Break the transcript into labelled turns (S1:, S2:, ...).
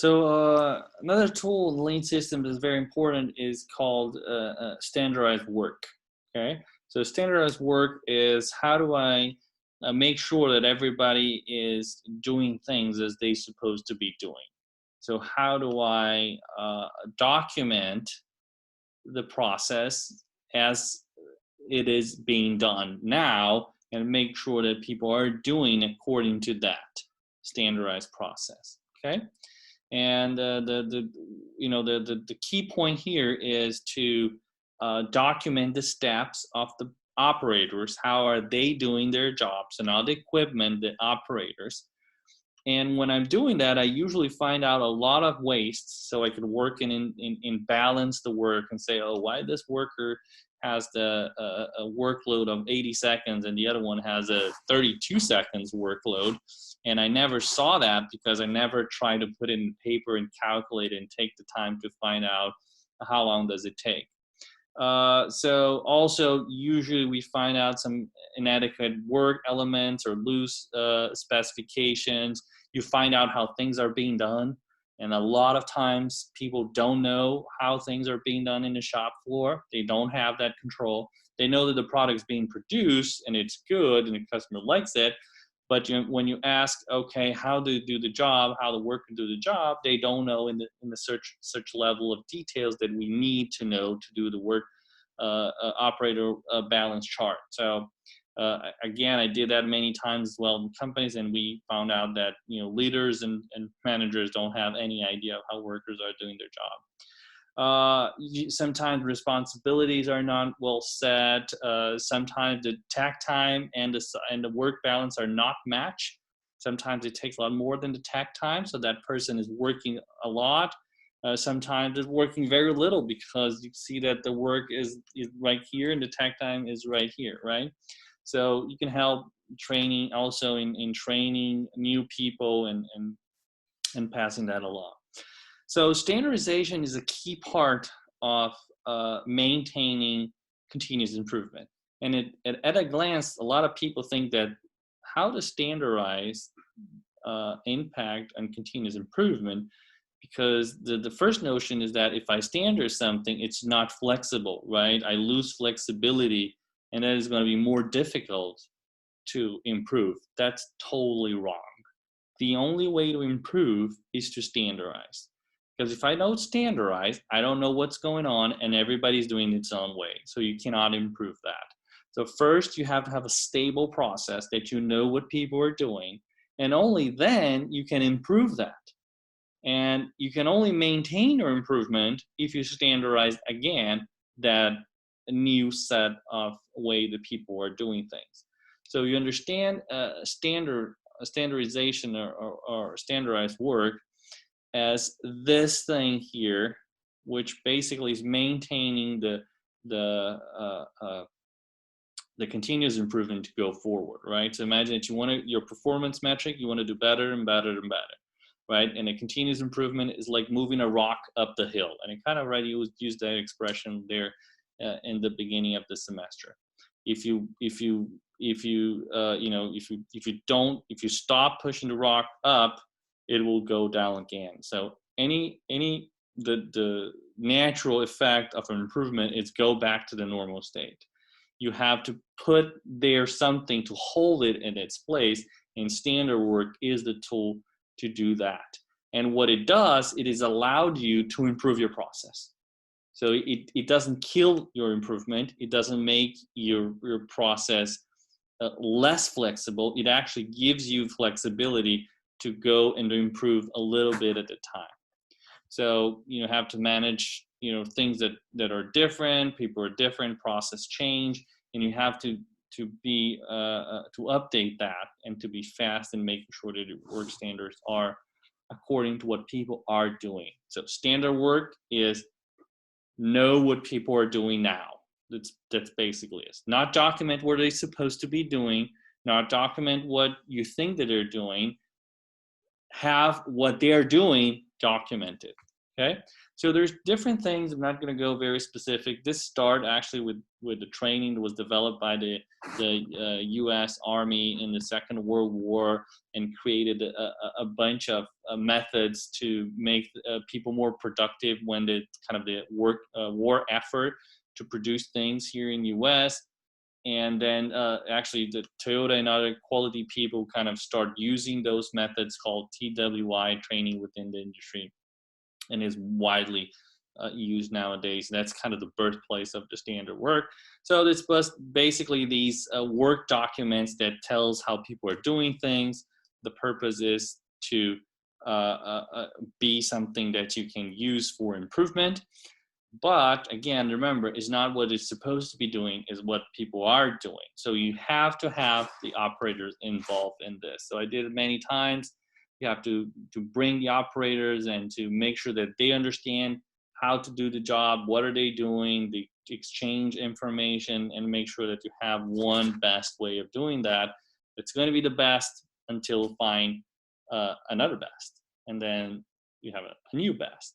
S1: Another tool in Lean systems is very important is called standardized work. Okay, so standardized work is how do I make sure that everybody is doing things as they supposed to be doing. So how do I document the process as it is being done now and make sure that people are doing according to that standardized process. Okay. And the key point here is to document the steps of the operators. How are they doing their jobs, and all the equipment, the operators. And when I'm doing that, I usually find out a lot of waste, so I could work in balance the work and say, oh, why this worker has a workload of 80 seconds and the other one has a 32 seconds workload. And I never saw that because I never tried to put it in paper and calculate it and take the time to find out how long does it take. So also usually we find out some inadequate work elements or loose specifications. You find out how things are being done. And a lot of times people don't know how things are being done in the shop floor. They don't have that control. They know that the product's being produced and it's good and the customer likes it. But when you ask, okay, how to do the job, how the worker do the job, they don't know in the such level of details that we need to know to do the work operator balance chart. So again, I did that many times as well in companies, and we found out that leaders and managers don't have any idea of how workers are doing their job. Sometimes responsibilities are not well set. Sometimes the takt time and the work balance are not matched. Sometimes it takes a lot more than the takt time, so that person is working a lot. Sometimes it's working very little because you see that the work is right here and the takt time is right here, right? So you can help training also in training new people and passing that along. So standardization is a key part of maintaining continuous improvement. And at a glance, a lot of people think that how to standardize impact on continuous improvement, because the first notion is that if I standardize something, it's not flexible, right? I lose flexibility, and that is going to be more difficult to improve. That's totally wrong. The only way to improve is to standardize. Because if I don't standardize, I don't know what's going on, and everybody's doing its own way. So you cannot improve that. So first, you have to have a stable process that you know what people are doing, and only then you can improve that. And you can only maintain your improvement if you standardize again that new set of way that people are doing things. So you understand standardization or standardized work as this thing here, which basically is maintaining the continuous improvement to go forward, right? So imagine that you want your performance metric, you want to do better and better and better, right? And a continuous improvement is like moving a rock up the hill. And I kind of already used that expression there in the beginning of the semester. If you stop pushing the rock up, it will go down again. So the natural effect of an improvement is go back to the normal state. You have to put there something to hold it in its place, and standard work is the tool to do that. And what it does, it has allowed you to improve your process. So it doesn't kill your improvement. It doesn't make your process less flexible. It actually gives you flexibility to go and to improve a little bit at a time. So you have to manage things that are different. People are different. Process change, and you have to be to update that and to be fast in making sure that your work standards are according to what people are doing. So standard work is know what people are doing now. That's basically it. Not document what they're supposed to be doing. Not document what you think that they're doing. Have what they're doing documented. Okay, so there's different things. I'm not going to go very specific. This start actually with the training that was developed by the U.S. Army in the Second World War, and created a bunch of methods to make people more productive when the kind of the war effort to produce things here in the U.S. And then actually the Toyota and other quality people kind of start using those methods called TWI, training within the industry, and is widely used nowadays. That's kind of the birthplace of the standard work. So this was basically these work documents that tells how people are doing things. The purpose is to be something that you can use for improvement. But again, remember, it's not what it's supposed to be doing, is what people are doing. So you have to have the operators involved in this. So I did it many times. You have to bring the operators and to make sure that they understand how to do the job, what are they doing, the exchange information, and make sure that you have one best way of doing that. It's going to be the best until find another best, and then you have a new best.